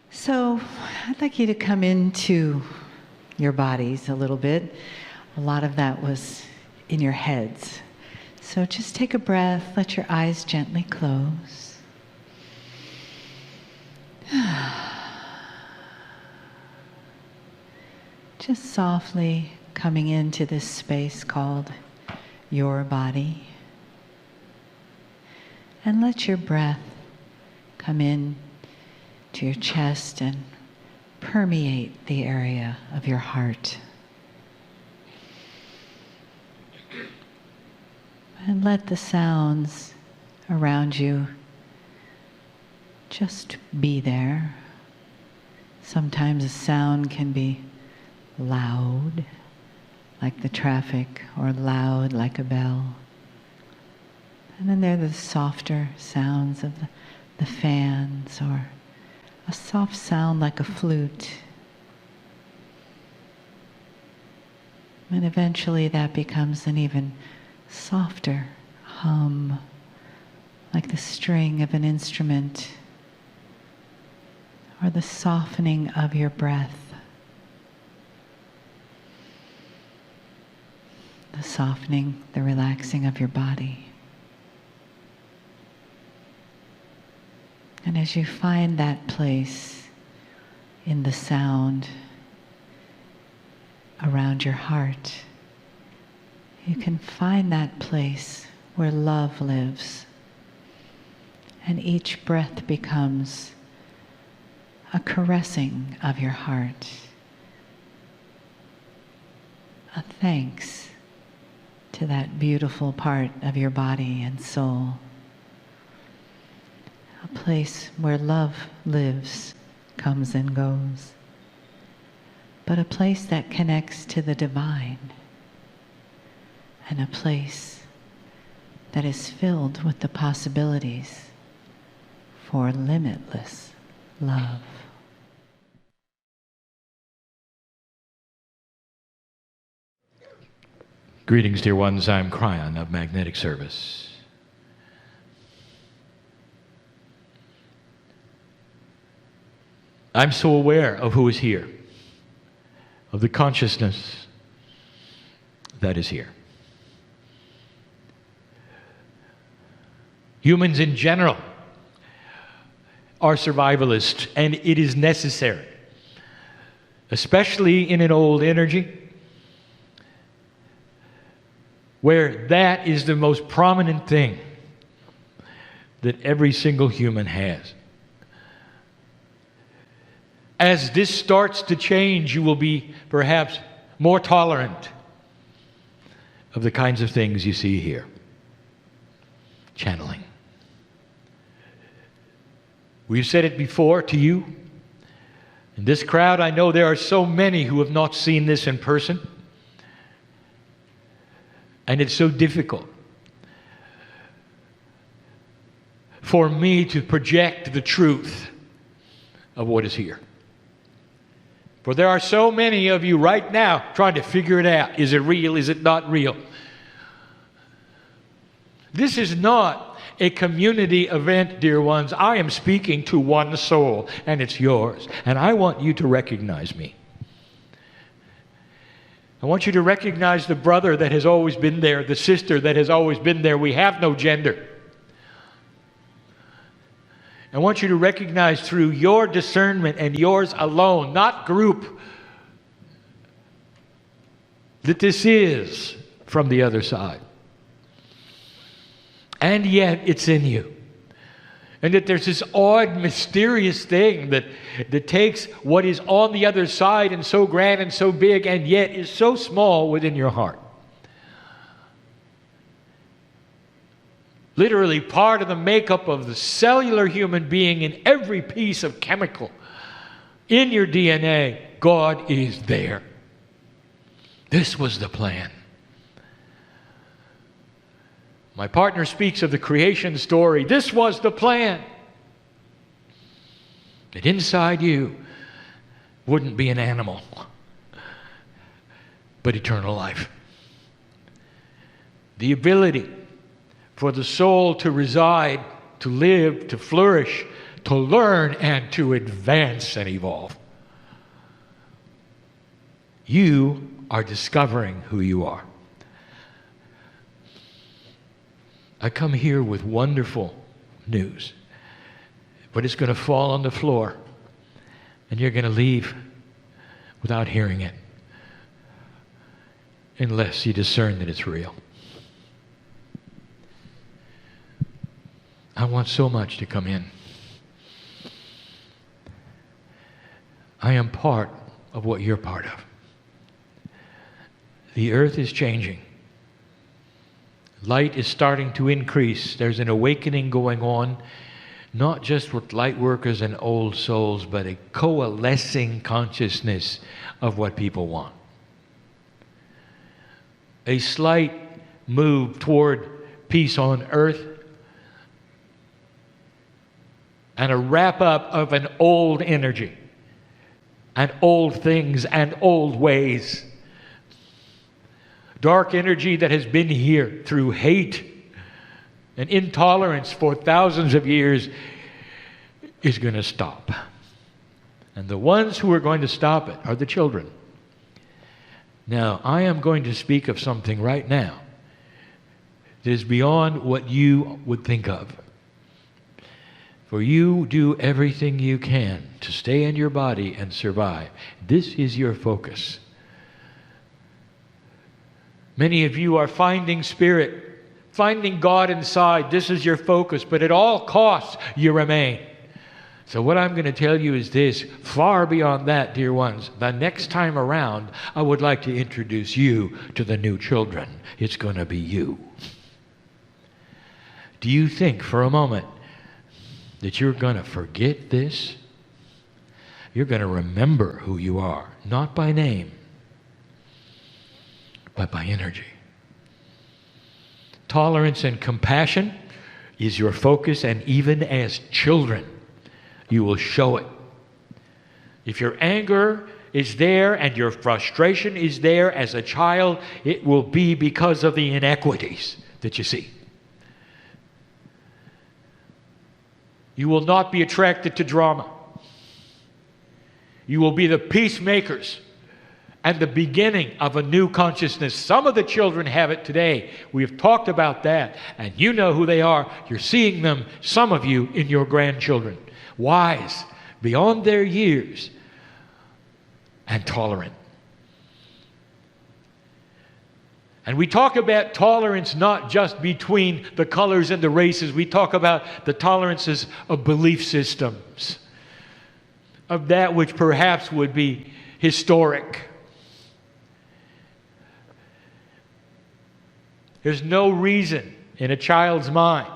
So I'd like you to come into your bodies a little bit. A lot of that was in your heads. So just take a breath, let your eyes gently close. Just softly coming into this space called your body. And let your breath come in to your chest and permeate the area of your heart. And let the sounds around you just be there. Sometimes a sound can be loud, like the traffic, or loud like a bell. And then there are the softer sounds of the fans, or a soft sound like a flute. And eventually that becomes an even softer hum, like the string of an instrument, or the softening of your breath, the softening, the relaxing of your body. And as you find that place in the sound around your heart, you can find that place where love lives. And each breath becomes a caressing of your heart, a thanks to that beautiful part of your body and soul. A place where love lives, comes and goes, but a place that connects to the divine, and a place that is filled with the possibilities for limitless love. Greetings, dear ones. I'm Cryon of Magnetic Service. I'm so aware of who is here, of the consciousness that is here. Humans in general are survivalists, and it is necessary, especially in an old energy, where that is the most prominent thing that every single human has. As this starts to change, you will be perhaps more tolerant of the kinds of things you see here. Channeling. We've said it before to you. In this crowd, I know there are so many who have not seen this in person. And it's so difficult for me to project the truth of what is here. For there are so many of you right now trying to figure it out. Is it real? Is it not real? This is not a community event, dear ones. I am speaking to one soul, and it's yours. And I want you to recognize me. I want you to recognize the brother that has always been there, the sister that has always been there. We have no gender. I want you to recognize through your discernment and yours alone, not group, that this is from the other side. And yet it's in you. And that there's this odd, mysterious thing that takes what is on the other side and so grand and so big and yet is so small within your heart. Literally part of the makeup of the cellular human being in every piece of chemical in your DNA, God is there. This was the plan. My partner speaks of the creation story. This was the plan. That inside you wouldn't be an animal, but eternal life. The ability for the soul to reside, to live, to flourish, to learn and to advance and evolve. You are discovering who you are. I come here with wonderful news, but it's going to fall on the floor, and you're going to leave without hearing it, unless you discern that it's real. I want so much to come in. I am part of what you're part of. The earth is changing. Light is starting to increase. There's an awakening going on, not just with light workers and old souls, but a coalescing consciousness of what people want. A slight move toward peace on earth, and a wrap-up of an old energy, and old things, and old ways. Dark energy that has been here through hate and intolerance for thousands of years is going to stop. And the ones who are going to stop it are the children. Now, I am going to speak of something right now that is beyond what you would think of. For you do everything you can to stay in your body and survive. This is your focus. Many of you are finding spirit, finding God inside. This is your focus, but at all costs you remain. So what I'm going to tell you is this: far beyond that, dear ones, the next time around, I would like to introduce you to the new children. It's going to be you. Do you think for a moment that you're going to forget this? You're going to remember who you are, not by name, but by energy. Tolerance and compassion is your focus, and even as children, you will show it. If your anger is there and your frustration is there as a child, it will be because of the inequities that you see. You will not be attracted to drama. You will be the peacemakers and the beginning of a new consciousness. Some of the children have it today. We have talked about that, and you know who they are. You're seeing them, some of you, in your grandchildren. Wise, beyond their years, and tolerant. And we talk about tolerance not just between the colors and the races. We talk about the tolerances of belief systems, of that which perhaps would be historic. There's no reason in a child's mind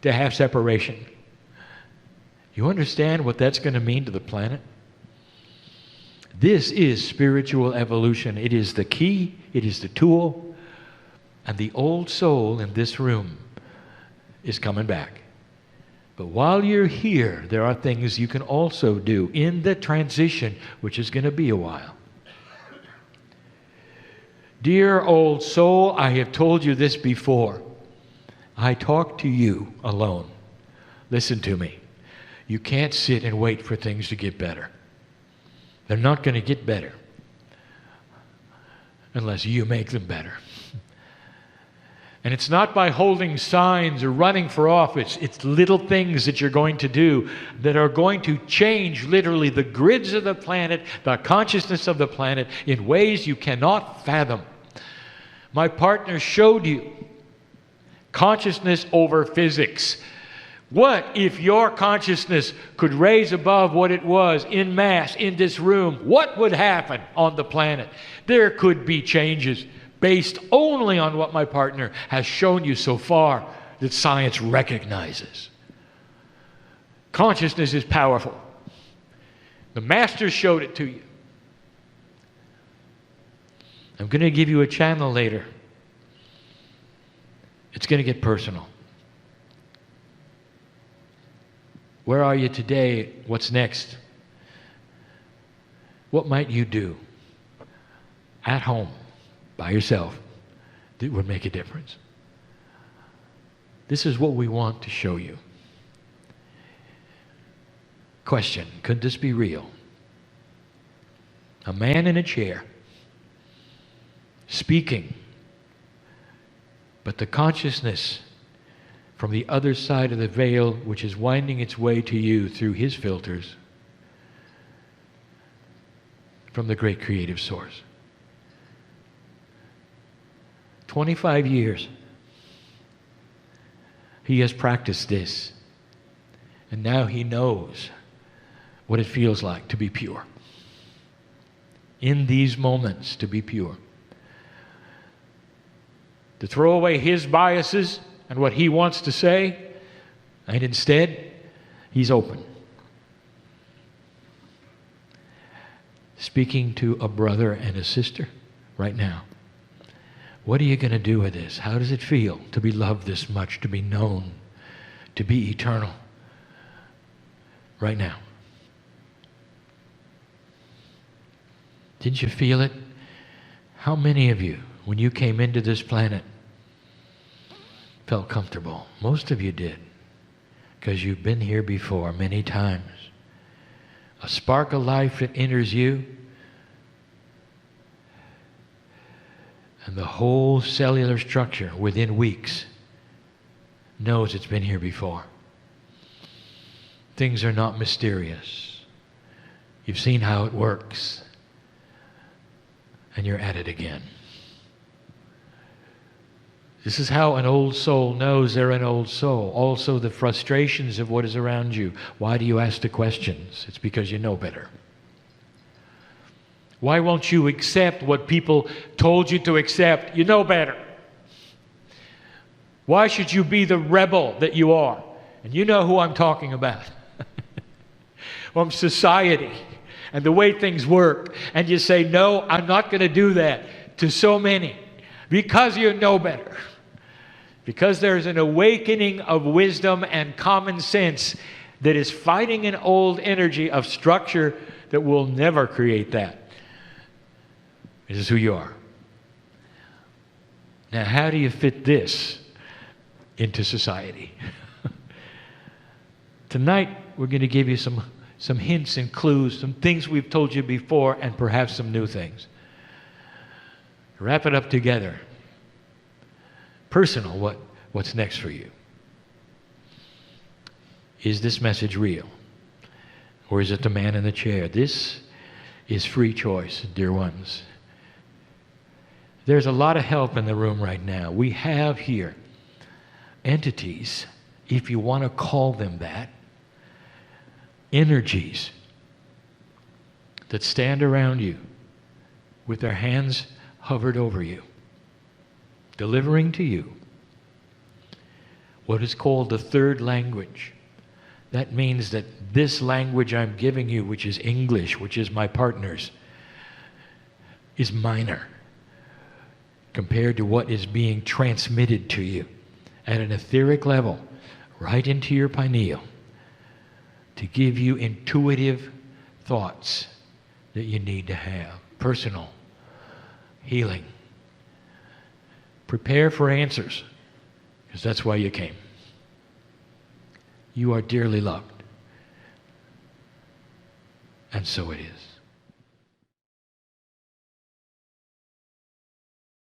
to have separation. You understand what that's going to mean to the planet? This is spiritual evolution. It is the key, it is the tool, and the old soul in this room is coming back. But while you're here, there are things you can also do in the transition, which is going to be a while. Dear old soul, I have told you this before. I talk to you alone. Listen to me. You can't sit and wait for things to get better. They're not going to get better unless you make them better. And it's not by holding signs or running for office. It's little things that you're going to do that are going to change literally the grids of the planet, the consciousness of the planet, in ways you cannot fathom. My partner showed you consciousness over physics. What if your consciousness could raise above what it was in mass in this room? What would happen on the planet? There could be changes based only on what my partner has shown you so far that science recognizes. Consciousness is powerful. The Masters showed it to you. I'm going to give you a channel later. It's going to get personal. Where are you today? What's next? What might you do at home by yourself that would make a difference? This is what we want to show you. Question, could this be real? A man in a chair, speaking, but the consciousness from the other side of the veil, which is winding its way to you through his filters, from the great creative source. 25 years he has practiced this, and now he knows what it feels like to be pure. In these moments, to be pure. To throw away his biases and what he wants to say, and instead, he's open. Speaking to a brother and a sister right now. What are you going to do with this? How does it feel to be loved this much, to be known, to be eternal? Right now. Didn't you feel it? How many of you, when you came into this planet, felt comfortable? Most of you did, because you've been here before many times. A spark of life that enters you, and the whole cellular structure within weeks knows it's been here before. Things are not mysterious. You've seen how it works. And you're at it again. This is how an old soul knows they're an old soul. Also, the frustrations of what is around you. Why do you ask the questions? It's because you know better. Why won't you accept what people told you to accept? You know better. Why should you be the rebel that you are? And you know who I'm talking about. From society and the way things work. And you say, no, I'm not going to do that to so many. Because you know better. Because there's an awakening of wisdom and common sense that is fighting an old energy of structure that will never create that. This is who you are. Now, how do you fit this into society? Tonight, we're going to give you some hints and clues, some things we've told you before, and perhaps some new things. Wrap it up together. Personal, what's next for you? Is this message real? Or is it the man in the chair? This is free choice, dear ones. There's a lot of help in the room right now. We have here entities, if you want to call them that, energies that stand around you with their hands hovered over you, delivering to you what is called the third language. That means that this language I'm giving you, which is English, which is my partner's, is minor compared to what is being transmitted to you at an etheric level, right into your pineal, to give you intuitive thoughts that you need to have. Personal healing. Prepare for answers, because that's why you came. You are dearly loved. And so it is.